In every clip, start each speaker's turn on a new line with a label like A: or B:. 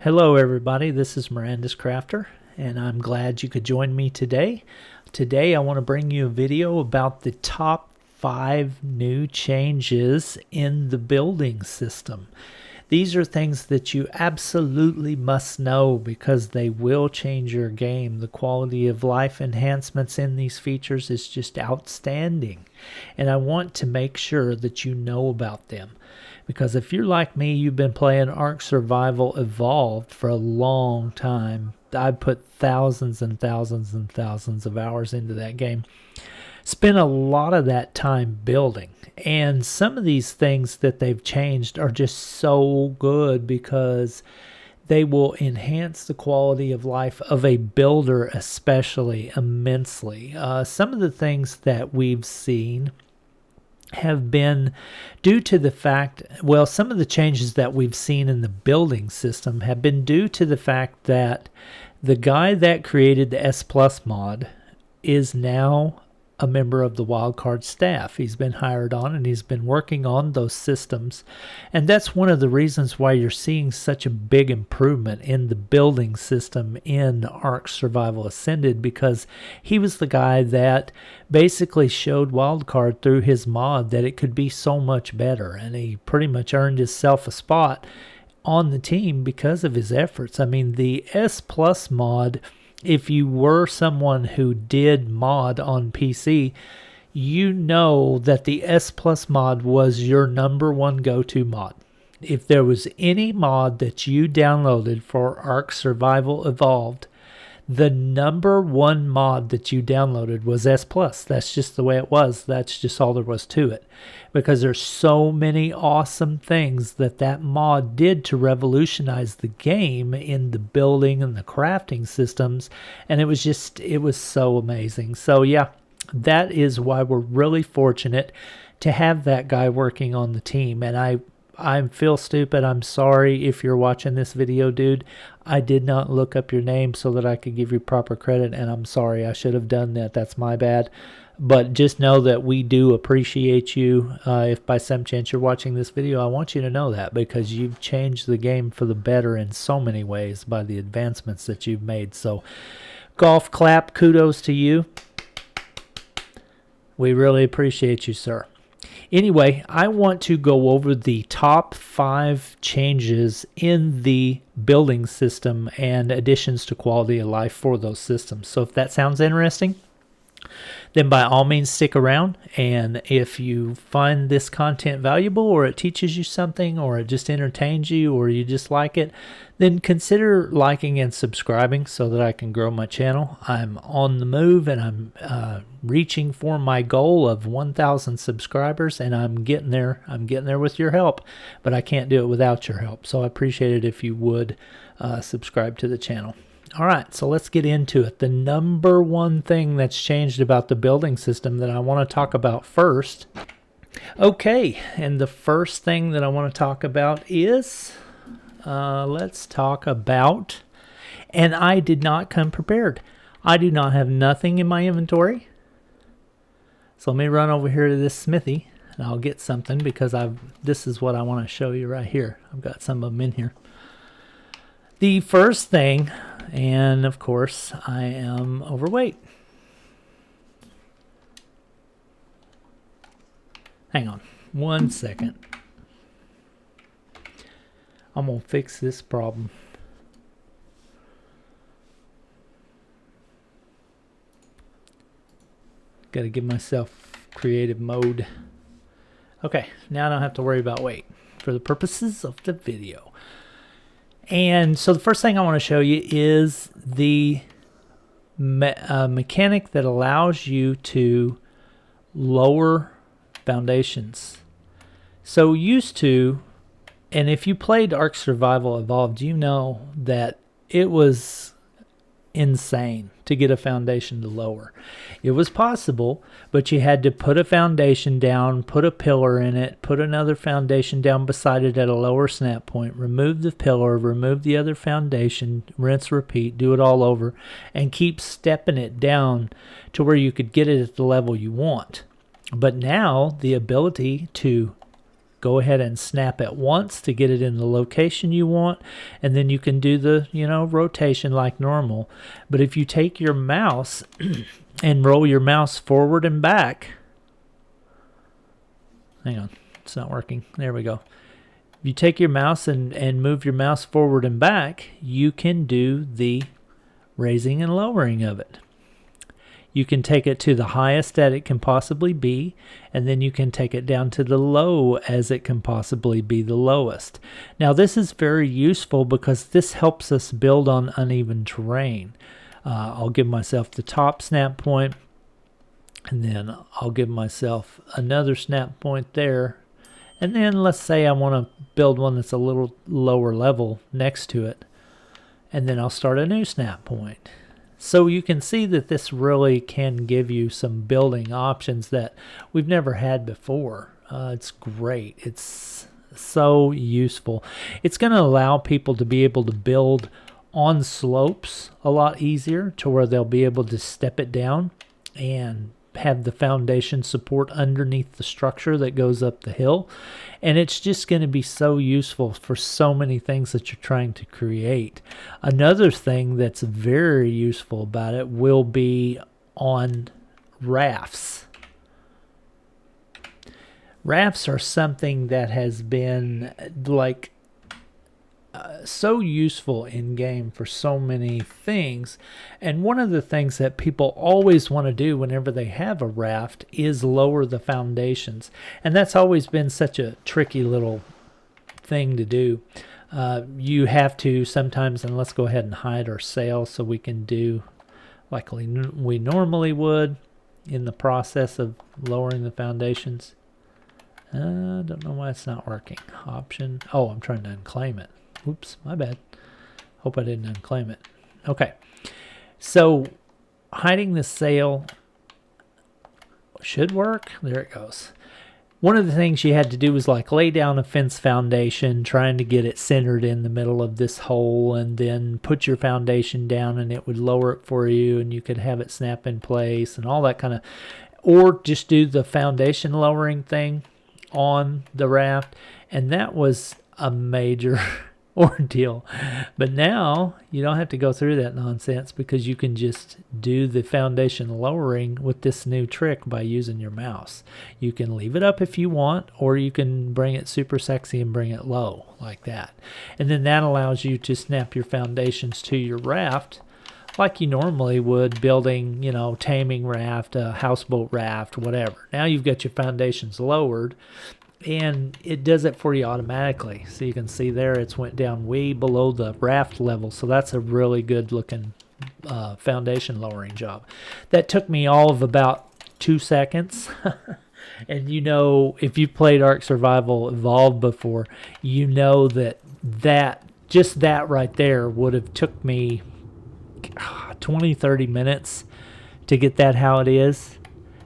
A: Hello everybody, this is Miranda's Crafter, and I'm glad you could join me today. Today I want to bring you a video about the top 5 new changes in the building system. These are things that you absolutely must know because they will change your game. The quality of life enhancements in these features is just outstanding, and I want to make sure that you know about them. Because if you're like me, you've been playing Ark Survival Evolved for a long time. I've put thousands and thousands and thousands of hours into that game. Spent a lot of that time building. And some of these things that they've changed are just so good because they will enhance the quality of life of a builder especially immensely. Some of the things that we've seen have been due to the fact, well, some of the changes that we've seen in the building system have been due to the fact that the guy that created the S Plus mod is now a member of the Wildcard staff. He's been hired on and he's been working on those systems, and that's one of the reasons why you're seeing such a big improvement in the building system in Ark Survival Ascended, because he was the guy that basically showed Wildcard through his mod that it could be so much better, and he pretty much earned himself a spot on the team because of his efforts. I mean, the S Plus mod, if you were someone who did mod on PC, you know that the S Plus mod was your #1 go-to mod. If there was any mod that you downloaded for Ark Survival Evolved, the #1 mod that you downloaded was S Plus. That's just the way it was. That's just all there was to it. Because there's so many awesome things that that mod did to revolutionize the game in the building and the crafting systems. And it was so amazing. So yeah, that is why we're really fortunate to have that guy working on the team. And I feel stupid. I'm sorry if you're watching this video, dude. I did not look up your name so that I could give you proper credit, and I'm sorry. I should have done that. That's my bad. But just know that we do appreciate you. If by some chance you're watching this video, I want you to know that, because you've changed the game for the better in so many ways by the advancements that you've made. So golf clap, kudos to you. We really appreciate you, sir. Anyway, I want to go over the top 5 changes in the building system and additions to quality of life for those systems. So if that sounds interesting, then by all means stick around. And if you find this content valuable, or it teaches you something, or it just entertains you, or you just like it, then consider liking and subscribing so that I can grow my channel. I'm on the move, and I'm reaching for my goal of 1,000 subscribers, and I'm getting there. I'm getting there with your help, but I can't do it without your help. So I appreciate it if you would subscribe to the channel. All right, so let's get into it. The #1 thing that's changed about the building system that I want to talk about first. Okay, and the first thing that I want to talk about is, let's talk about, and I did not come prepared. I do not have nothing in my inventory. So let me run over here to this smithy, and I'll get something, because this is what I want to show you right here. I've got some of them in here. The first thing, and of course I am overweight. Hang on 1 second. I'm gonna fix this problem. Gotta give myself creative mode. Okay, now I don't have to worry about weight for the purposes of the video. And so the first thing I want to show you is the mechanic that allows you to lower foundations. So used to, and if you played Ark Survival Evolved, you know that it was insane to get a foundation to lower. It was possible, but you had to put a foundation down, put a pillar in it, put another foundation down beside it at a lower snap point, remove the pillar, remove the other foundation, rinse, repeat, do it all over, and keep stepping it down to where you could get it at the level you want. But now the ability to go ahead and snap it once to get it in the location you want, and then you can do the, rotation like normal. But if you take your mouse and roll your mouse forward and back, hang on, it's not working. There we go. If you take your mouse and move your mouse forward and back, you can do the raising and lowering of it. You can take it to the highest that it can possibly be, and then you can take it down to the low as it can possibly be the lowest. Now this is very useful because this helps us build on uneven terrain. I'll give myself the top snap point, and then I'll give myself another snap point there, and then let's say I want to build one that's a little lower level next to it, and then I'll start a new snap point. So you can see that this really can give you some building options that we've never had before. It's great. It's so useful. It's going to allow people to be able to build on slopes a lot easier, to where they'll be able to step it down and have the foundation support underneath the structure that goes up the hill. And it's just going to be so useful for so many things that you're trying to create. Another thing that's very useful about it will be on rafts. Rafts are something that has been like so useful in game for so many things. And one of the things that people always want to do whenever they have a raft is lower the foundations, and that's always been such a tricky little thing to do. You have to sometimes, and let's go ahead and hide our sail so we can do like we normally would in the process of lowering the foundations. I don't know why it's not working. Option. Oh, I'm trying to unclaim it. Oops, my bad. Hope I didn't unclaim it. Okay, so hiding the sail should work. There it goes. One of the things you had to do was like lay down a fence foundation, trying to get it centered in the middle of this hole, and then put your foundation down and it would lower it for you, and you could have it snap in place and all that kind of, or just do the foundation lowering thing on the raft, and that was a major ordeal. But now you don't have to go through that nonsense, because you can just do the foundation lowering with this new trick by using your mouse. You can leave it up if you want, or you can bring it super sexy and bring it low like that, and then that allows you to snap your foundations to your raft like you normally would building, taming raft, a houseboat raft, whatever. Now you've got your foundations lowered, and it does it for you automatically. So you can see there it's went down way below the raft level. So that's a really good looking foundation lowering job. That took me all of about 2 seconds. And if you played Ark Survival Evolved before, you know that just that right there would have took me 20-30 minutes to get that how it is,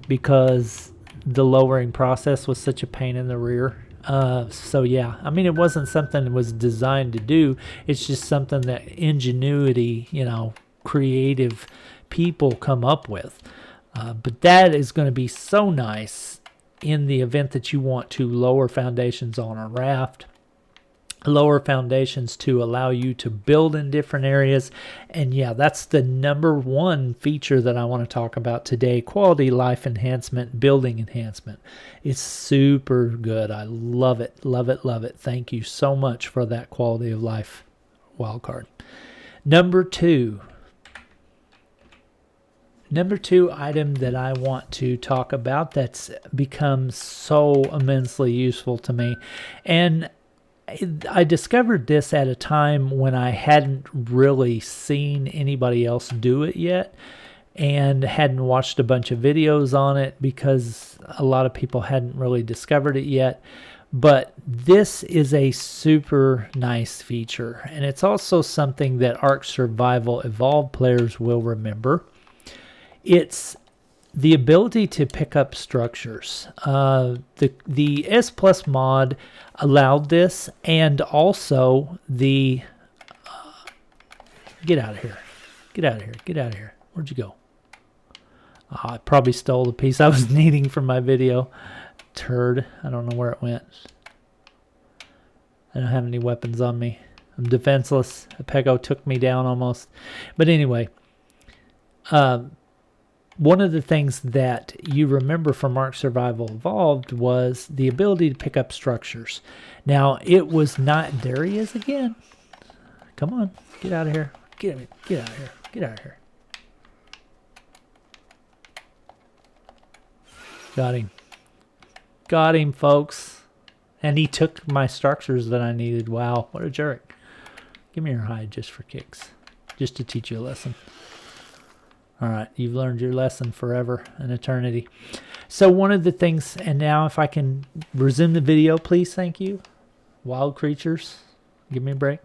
A: because the lowering process was such a pain in the rear. So yeah, I mean, it wasn't something that was designed to do. It's just something that ingenuity, creative people come up with. But that is going to be so nice in the event that you want to lower foundations on a raft, lower foundations to allow you to build in different areas. And yeah, that's the number one feature that I want to talk about today: quality life enhancement, building enhancement. It's super good. I love it, love it, love it. Thank you so much for that quality of life wildcard. Number two item that I want to talk about that's become so immensely useful to me, and I discovered this at a time when I hadn't really seen anybody else do it yet, and hadn't watched a bunch of videos on it because a lot of people hadn't really discovered it yet. But this is a super nice feature, and it's also something that Ark Survival Evolved players will remember. It's the ability to pick up structures. The S Plus mod allowed this, and also the get out of here, get out of here, get out of here. Where'd you go? I probably stole the piece I was needing from my video. Turd. I don't know where it went. I don't have any weapons on me. I'm defenseless. A Pego took me down almost. But anyway, one of the things that you remember from Ark Survival Evolved was the ability to pick up structures. Now, it was not... There he is again. Come on. Get out of here. Get out of here. Get out of here. Got him. Got him, folks. And he took my structures that I needed. Wow, what a jerk. Give me your hide just for kicks. Just to teach you a lesson. Alright, you've learned your lesson forever and eternity. So one of the things, and now if I can resume the video, please, thank you. Wild creatures, give me a break.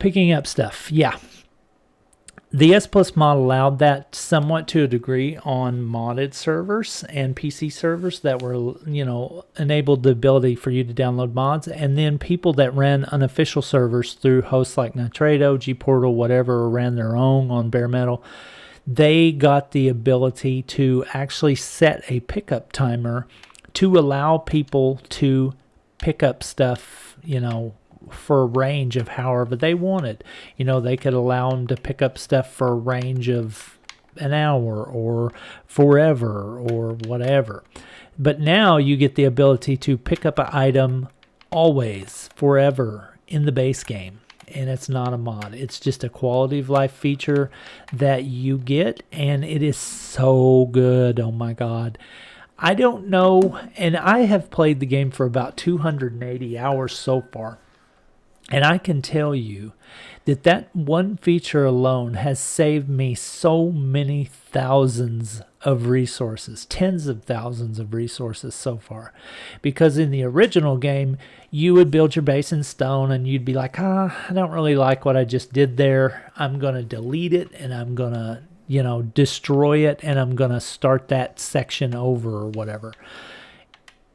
A: Picking up stuff, yeah. The S Plus mod allowed that somewhat to a degree on modded servers and PC servers that were, enabled the ability for you to download mods. And then people that ran unofficial servers through hosts like Nitredo, gPortal, whatever, or ran their own on bare metal, they got the ability to actually set a pickup timer to allow people to pick up stuff, for a range of however they wanted. They could allow them to pick up stuff for a range of an hour or forever or whatever. But now you get the ability to pick up an item always, forever in the base game. And it's not a mod. It's just a quality of life feature that you get, and it is so good. Oh my God. I don't know, and I have played the game for about 280 hours so far. And I can tell you that one feature alone has saved me so many thousands of resources, tens of thousands of resources so far. Because in the original game, you would build your base in stone and you'd be like, I don't really like what I just did there. I'm going to delete it and I'm going to, destroy it and I'm going to start that section over or whatever.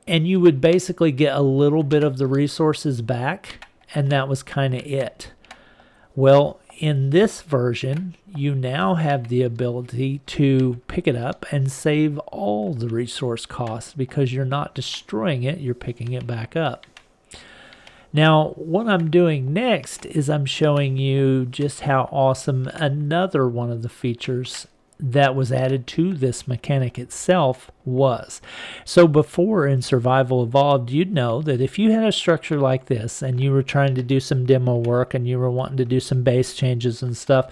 A: And you would basically get a little bit of the resources back. And that was kind of it. Well, in this version, you now have the ability to pick it up and save all the resource costs because you're not destroying it, you're picking it back up. Now, what I'm doing next is I'm showing you just how awesome another one of the features that was added to this mechanic itself was. So before in Survival Evolved, you'd know that if you had a structure like this and you were trying to do some demo work and you were wanting to do some base changes and stuff,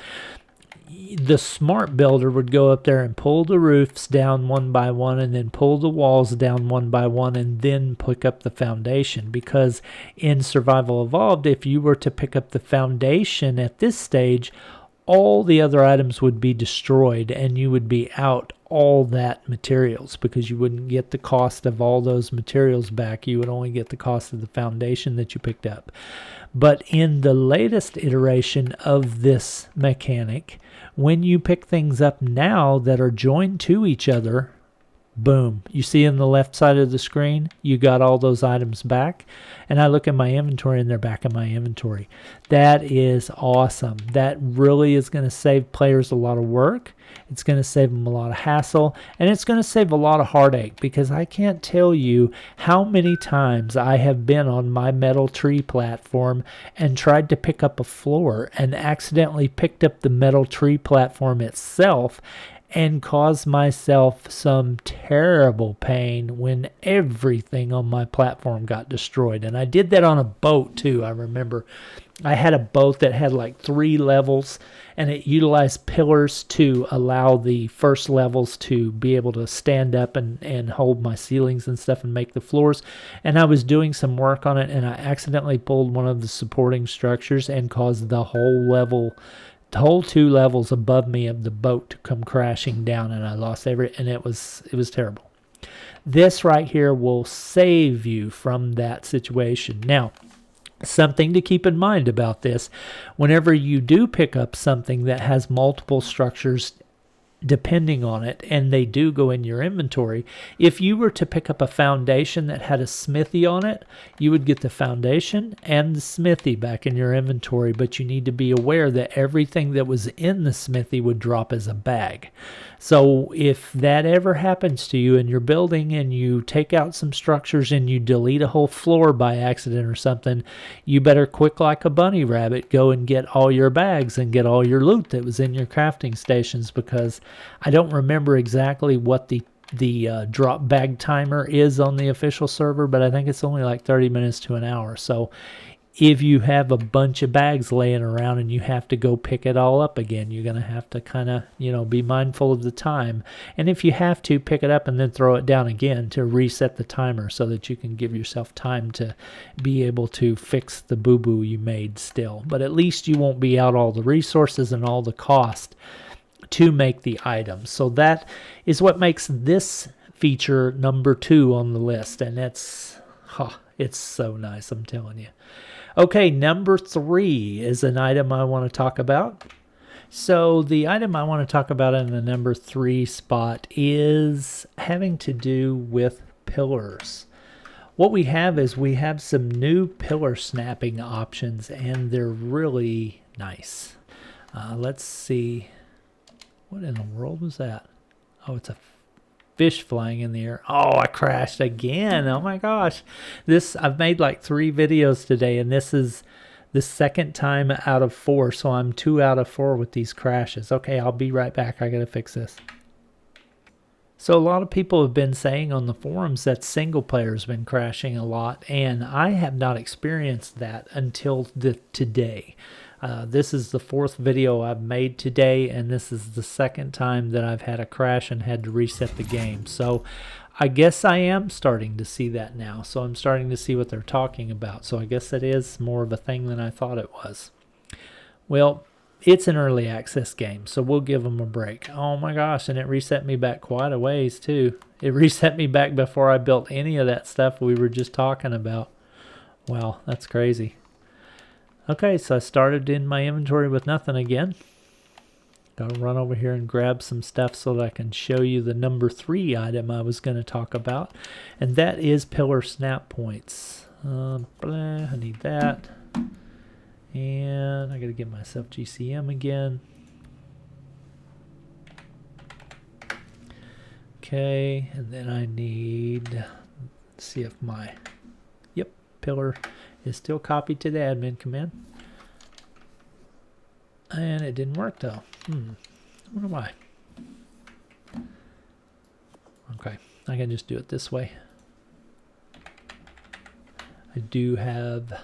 A: the smart builder would go up there and pull the roofs down one by one and then pull the walls down one by one and then pick up the foundation. Because in Survival Evolved, if you were to pick up the foundation at this stage, all the other items would be destroyed and you would be out all that materials because you wouldn't get the cost of all those materials back. You would only get the cost of the foundation that you picked up. But in the latest iteration of this mechanic, when you pick things up now that are joined to each other, boom, you see in the left side of the screen, you got all those items back. And I look at my inventory and they're back in my inventory. That is awesome. That really is going to save players a lot of work. It's going to save them a lot of hassle. And it's going to save a lot of heartache because I can't tell you how many times I have been on my metal tree platform and tried to pick up a floor and accidentally picked up the metal tree platform itself and caused myself some terrible pain when everything on my platform got destroyed. And I did that on a boat too. I remember I had a boat that had like 3 levels and it utilized pillars to allow the first levels to be able to stand up and hold my ceilings and stuff and make the floors. And I was doing some work on it and I accidentally pulled one of the supporting structures and caused the whole 2 levels above me of the boat to come crashing down, and I lost and it was terrible. This right here will save you from that situation. Now, something to keep in mind about this, whenever you do pick up something that has multiple structures depending on it, and they do go in your inventory. If you were to pick up a foundation that had a smithy on it, you would get the foundation and the smithy back in your inventory, but you need to be aware that everything that was in the smithy would drop as a bag. So if that ever happens to you and you're building and you take out some structures and you delete a whole floor by accident or something, you better quick like a bunny rabbit go and get all your bags and get all your loot that was in your crafting stations, because I don't remember exactly what the drop bag timer is on the official server, but I think it's only like 30 minutes to an hour. So if you have a bunch of bags laying around and you have to go pick it all up again, you're going to have to kind of, be mindful of the time. And if you have to, pick it up and then throw it down again to reset the timer so that you can give yourself time to be able to fix the boo-boo you made still. But at least you won't be out all the resources and all the cost to make the items. So that is what makes this feature number 2 on the list. And it's so nice, I'm telling you. Okay, number 3 is an item I want to talk about. So the item I want to talk about in the number 3 spot is having to do with pillars. What we have is we have some new pillar snapping options, and they're really nice. Let's see. What in the world was that? Oh, it's a fish flying in the air. Oh, I crashed again. Oh my gosh. I've made like 3 videos today, and this is the second time out of 4. So I'm 2 out of 4 with these crashes. Okay, I'll be right back. I got to fix this. So a lot of people have been saying on the forums that single player has been crashing a lot, and I have not experienced that until today. This is the 4th video I've made today, and this is the 2nd time that I've had a crash and had to reset the game. So I guess I am starting to see that now. So I'm starting to see what they're talking about. So I guess it is more of a thing than I thought it was. Well, it's an early access game, so we'll give them a break. Oh my gosh, and it reset me back quite a ways too. It reset me back before I built any of that stuff we were just talking about. Wow, that's crazy. Okay, so I started in my inventory with nothing again. Gotta run over here and grab some stuff so that I can show you the number 3 item I was going to talk about. And that is pillar snap points. I need that. And I gotta get myself GCM again. Okay, and then I need, let's see if my, pillar is still copied to the admin command. And it didn't work though. I wonder why. Okay, I can just do it this way. I do have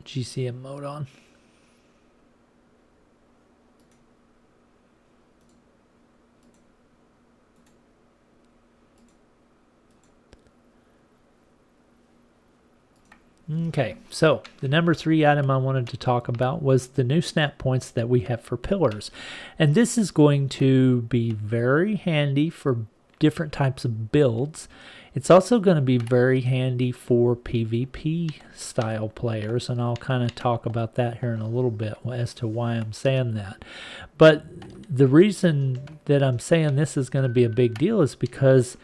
A: GCM mode on. Okay, so the number 3 item I wanted to talk about was the new snap points that we have for pillars. And this is going to be very handy for different types of builds. It's also going to be very handy for PvP style players, and I'll kind of talk about that here in a little bit as to why I'm saying that. But the reason that I'm saying this is going to be a big deal is because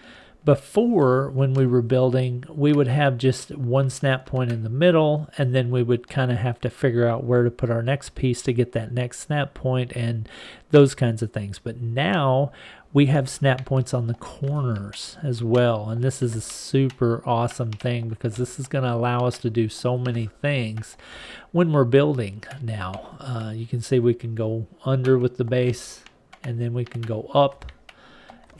A: before, when we were building, we would have just one snap point in the middle, and then we would kind of have to figure out where to put our next piece to get that next snap point and those kinds of things. But now we have snap points on the corners as well, and this is a super awesome thing because this is going to allow us to do so many things when we're building now. You can see we can go under with the base, and then we can go up.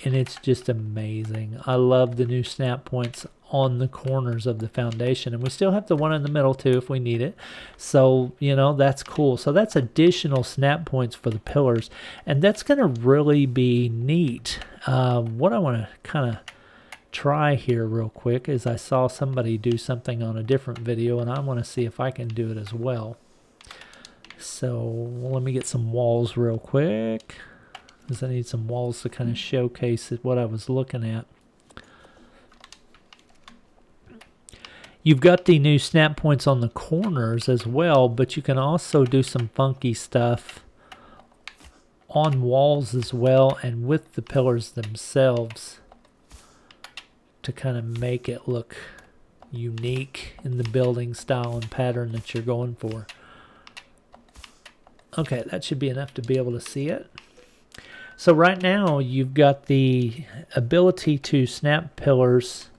A: And it's just amazing. I love the new snap points on the corners of the foundation. And we still have the one in the middle too if we need it. So, you know, that's cool. So that's additional snap points for the pillars. And that's going to really be neat. What I want to kind of try here real quick is I saw somebody do something on a different video, and I want to see if I can do it as well. So let me get some walls real quick, because I need some walls to kind of showcase what I was looking at. You've got the new snap points on the corners as well, but you can also do some funky stuff on walls as well and with the pillars themselves to kind of make it look unique in the building style and pattern that you're going for. Okay, that should be enough to be able to see it. So right now you've got the ability to snap pillars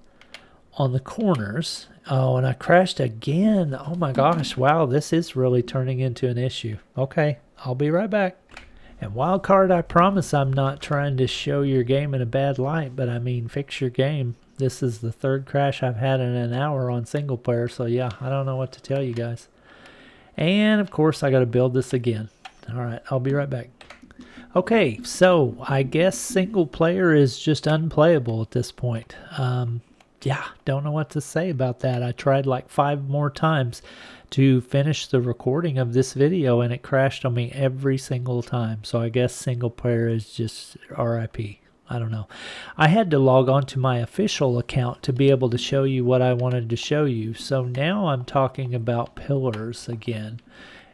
A: on the corners. Oh, and I crashed again. Oh my gosh, wow, this is really turning into an issue. Okay, I'll be right back. And wildcard, I promise I'm not trying to show your game in a bad light, but I mean fix your game. This is the third crash I've had in an hour on single player, so yeah, I don't know what to tell you guys. And of course I got to build this again. Alright, I'll be right back. Okay, so I guess single player is just unplayable at this point. Yeah, don't know what to say about that. I tried like 5 more times to finish the recording of this video and it crashed on me every single time. So I guess single player is just RIP. I don't know. I had to log on to my official account to be able to show you what I wanted to show you. So now I'm talking about pillars again.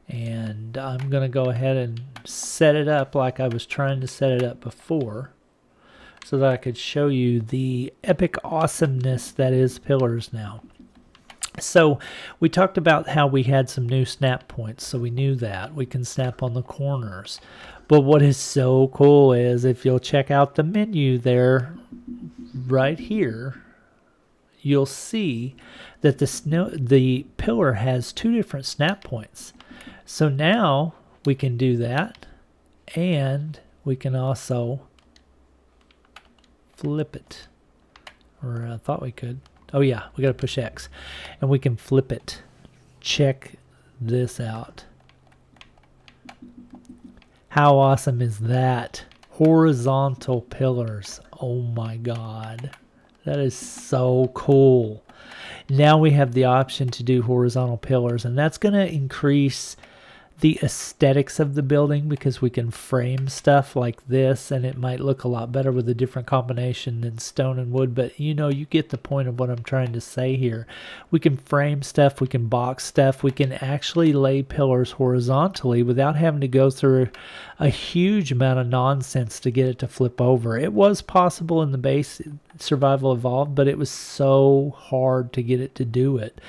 A: And I'm going to go ahead and set it up like I was trying to set it up before so that I could show you the epic awesomeness that is pillars now. So we talked about how we had some new snap points, so we knew that. We can snap on the corners. But what is so cool is if you'll check out the menu there right here, you'll see that the pillar has 2 different snap points. So now we can do that, and we can also flip it. Or I thought we could. Oh yeah, we got to push X. And we can flip it. Check this out. How awesome is that? Horizontal pillars. Oh my god. That is so cool. Now we have the option to do horizontal pillars, and that's going to increase the aesthetics of the building because we can frame stuff like this and it might look a lot better with a different combination than stone and wood, but you know, you get the point of what I'm trying to say here. We can frame stuff, we can box stuff, we can actually lay pillars horizontally without having to go through a huge amount of nonsense to get it to flip over. It was possible in the base Survival Evolved, but it was so hard to get it to do it.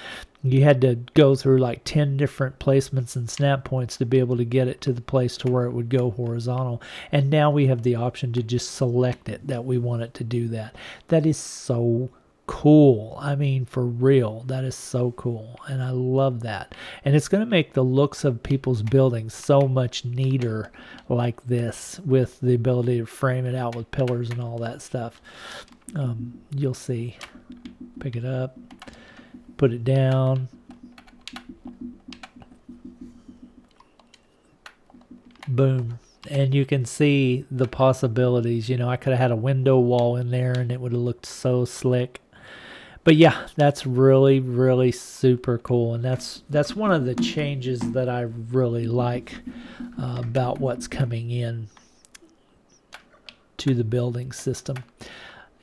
A: You had to go through like 10 different placements and snap points to be able to get it to the place to where it would go horizontal. And now we have the option to just select it that we want it to do that. That is so cool. I mean, for real, that is so cool. And I love that. And it's going to make the looks of people's buildings so much neater like this with the ability to frame it out with pillars and all that stuff. You'll see. Pick it up. Put it down. Boom. And you can see the possibilities. You know, I could have had a window wall in there and it would have looked so slick. But yeah, that's really, really super cool. And that's one of the changes that I really like about what's coming in to the building system.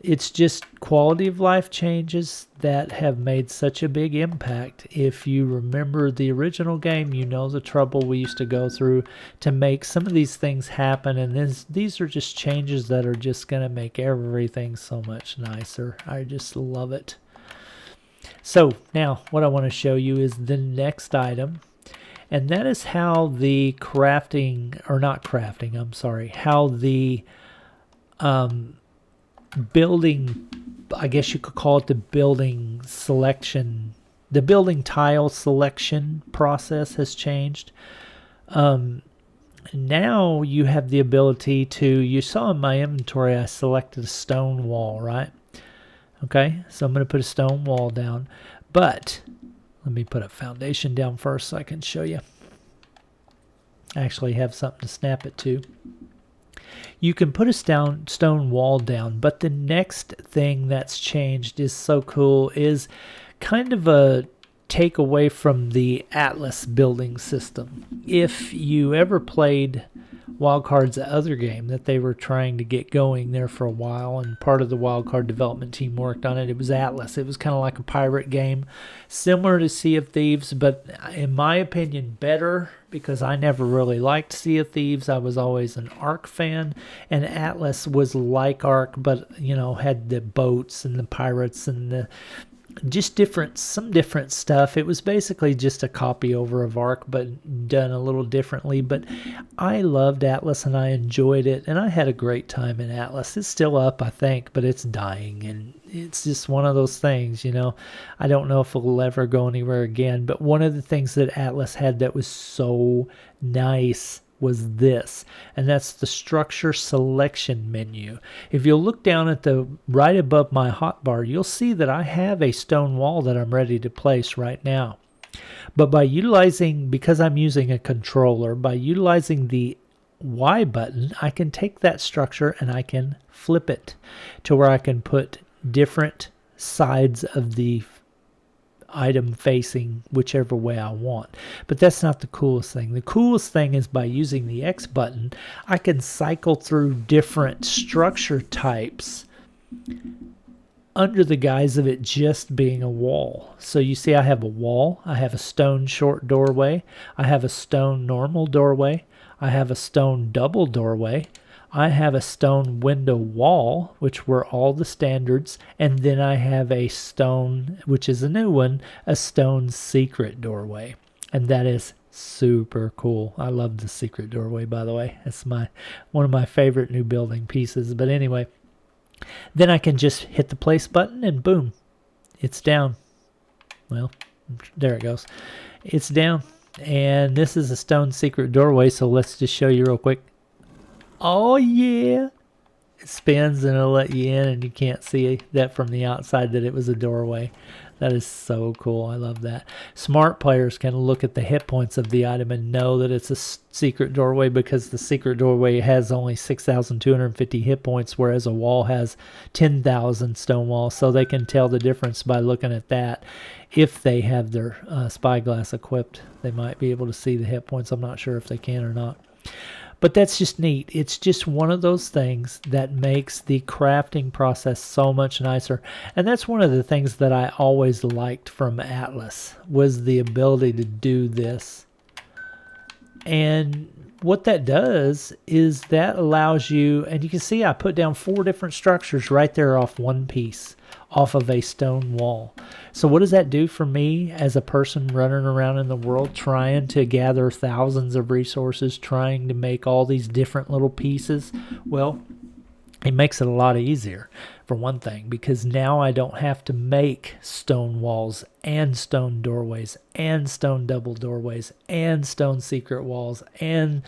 A: It's just quality of life changes that have made such a big impact. If you remember the original game, you know the trouble we used to go through to make some of these things happen. And these are just changes that are just going to make everything so much nicer. I just love it. So now what I want to show you is the next item. And that is how the crafting, or not crafting, I'm sorry, how the building, I guess you could call it the building selection, the building tile selection process has changed. Now you have the ability to, you saw in my inventory I selected a stone wall, right? Okay, so I'm going to put a stone wall down, but let me put a foundation down first so I can show you. I actually have something to snap it to. You can put a stone wall down, but the next thing that's changed is so cool, is kind of a take away from the Atlas building system. If you ever played Wildcard's other game that they were trying to get going there for a while, and part of the Wildcard development team worked on it. It was Atlas. It was kind of like a pirate game, similar to Sea of Thieves, but in my opinion, better, because I never really liked Sea of Thieves. I was always an Ark fan, and Atlas was like Ark, but, you know, had the boats and the pirates and the just some different stuff. It was basically just a copy over of Ark, but done a little differently. But I loved Atlas and I enjoyed it, and I had a great time in Atlas. It's still up, I think, but it's dying, and it's just one of those things, you know. I don't know if it'll ever go anywhere again, but one of the things that Atlas had that was so nice was this, and that's the structure selection menu. If you'll look down at the right above my hotbar, you'll see that I have a stone wall that I'm ready to place right now. But by utilizing, because I'm using a controller, by utilizing the Y button, I can take that structure and I can flip it to where I can put different sides of the item facing whichever way I want. But that's not the coolest thing. The coolest thing is by using the X button, I can cycle through different structure types under the guise of it just being a wall. So you see I have a wall, I have a stone short doorway, I have a stone normal doorway, I have a stone double doorway, I have a stone window wall, which were all the standards, and then I have a stone, which is a new one, a stone secret doorway. And that is super cool. I love the secret doorway, by the way. It's one of my favorite new building pieces. But anyway, then I can just hit the place button and boom, it's down. Well, there it goes. It's down. And this is a stone secret doorway, so let's just show you real quick. Oh yeah, it spins and it'll let you in, and you can't see that from the outside that it was a doorway. That is so cool. I love that. Smart players can look at the hit points of the item and know that it's a secret doorway, because the secret doorway has only 6,250 hit points, whereas a wall has 10,000 stone walls. So they can tell the difference by looking at that. If they have their spyglass equipped, they might be able to see the hit points. I'm not sure if they can or not. But that's just neat. It's just one of those things that makes the crafting process so much nicer. And that's one of the things that I always liked from Atlas, was the ability to do this. And what that does is that allows you, and you can see I put down 4 different structures right there off one piece, off of a stone wall. So what does that do for me as a person running around in the world trying to gather thousands of resources, trying to make all these different little pieces? Well, it makes it a lot easier, for one thing, because now I don't have to make stone walls and stone doorways and stone double doorways and stone secret walls, and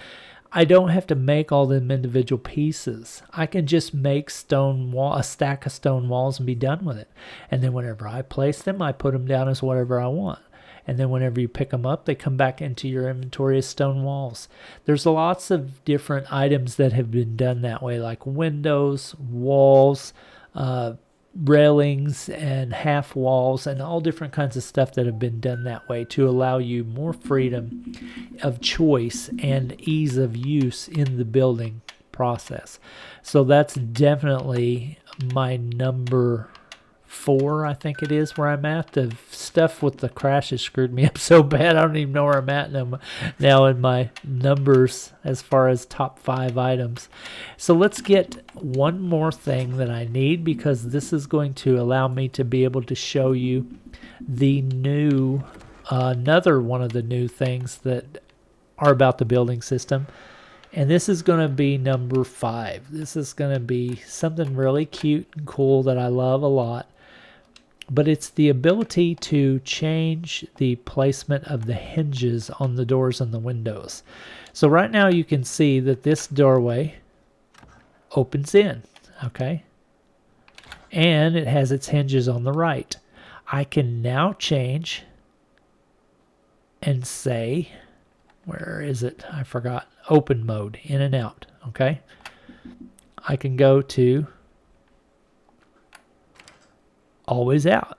A: I don't have to make all them individual pieces. I can just make a stack of stone walls and be done with it. And then whenever I place them, I put them down as whatever I want. And then whenever you pick them up, they come back into your inventory as stone walls. There's lots of different items that have been done that way, like windows, walls, railings, and half walls, and all different kinds of stuff that have been done that way to allow you more freedom of choice and ease of use in the building process. So that's definitely my number 4, I think it is, where I'm at. The stuff with the crashes screwed me up so bad I don't even know where I'm at now in my numbers as far as top 5 items. So let's get one more thing that I need, because this is going to allow me to be able to show you the new another one of the new things that are about the building system. And this is going to be number 5. This is going to be something really cute and cool that I love a lot. But it's the ability to change the placement of the hinges on the doors and the windows. So right now you can see that this doorway opens in, okay? And it has its hinges on the right. I can now change and say, where is it? I forgot. Open mode, in and out, okay? I can go to always out.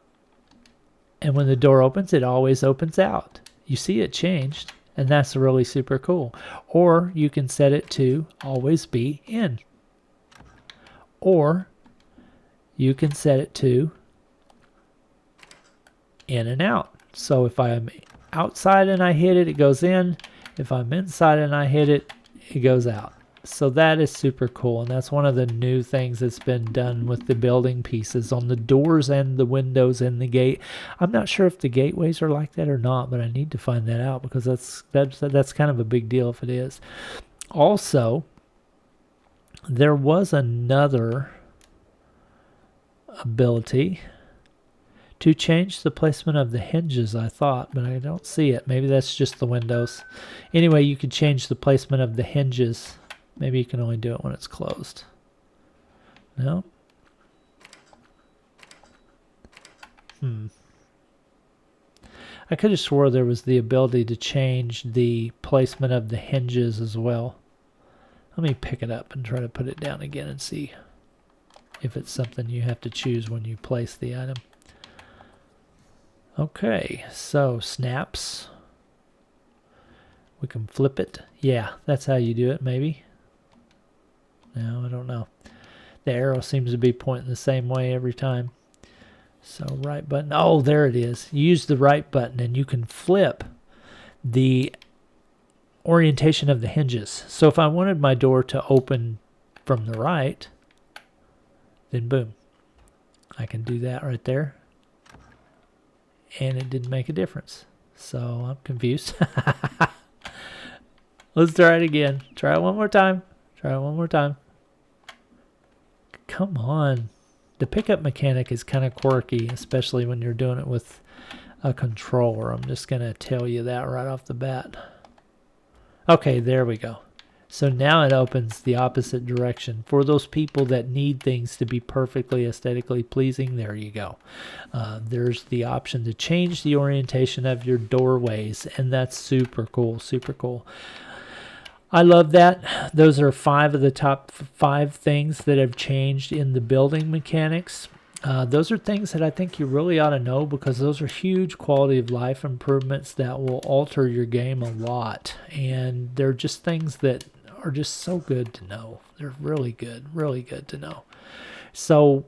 A: And when the door opens, it always opens out. You see it changed. And that's really super cool. Or you can set it to always be in. Or you can set it to in and out. So if I'm outside and I hit it, it goes in. If I'm inside and I hit it, it goes out. So that is super cool, and that's one of the new things that's been done with the building pieces on the doors and the windows and the gate. I'm not sure if the gateways are like that or not, but I need to find that out because that's kind of a big deal if it is. Also, there was another ability to change the placement of the hinges, I thought, but I don't see it. Maybe that's just the windows. Anyway, you could change the placement of the hinges. Maybe you can only do it when it's closed. No? I could have swore there was the ability to change the placement of the hinges as well. Let me pick it up and try to put it down again and see if it's something you have to choose when you place the item. Okay, so snaps. We can flip it. Yeah, that's how you do it, maybe. No, I don't know. The arrow seems to be pointing the same way every time. So right button. Oh, there it is. You use the right button and you can flip the orientation of the hinges. So if I wanted my door to open from the right, then boom. I can do that right there. And it didn't make a difference. So I'm confused. Let's try it again. Try it one more time. Try it one more time. Come on. The pickup mechanic is kind of quirky, especially when you're doing it with a controller. I'm just going to tell you that right off the bat. Okay, there we go. So now it opens the opposite direction. For those people that need things to be perfectly aesthetically pleasing, there you go. There's the option to change the orientation of your doorways, and that's super cool, super cool. I love that. Those are 5 of the top 5 things that have changed in the building mechanics. Those are things that I think you really ought to know because those are huge quality of life improvements that will alter your game a lot. And they're just things that are just so good to know. They're really good to know. So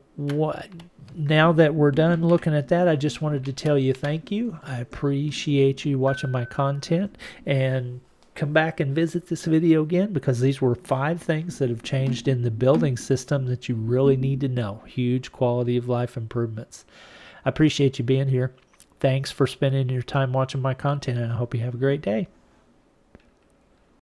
A: now that we're done looking at that, I just wanted to tell you thank you. I appreciate you watching my content, and come back and visit this video again because these were 5 things that have changed in the building system that you really need to know. Huge quality of life improvements. I appreciate you being here. Thanks for spending your time watching my content, and I hope you have a great day.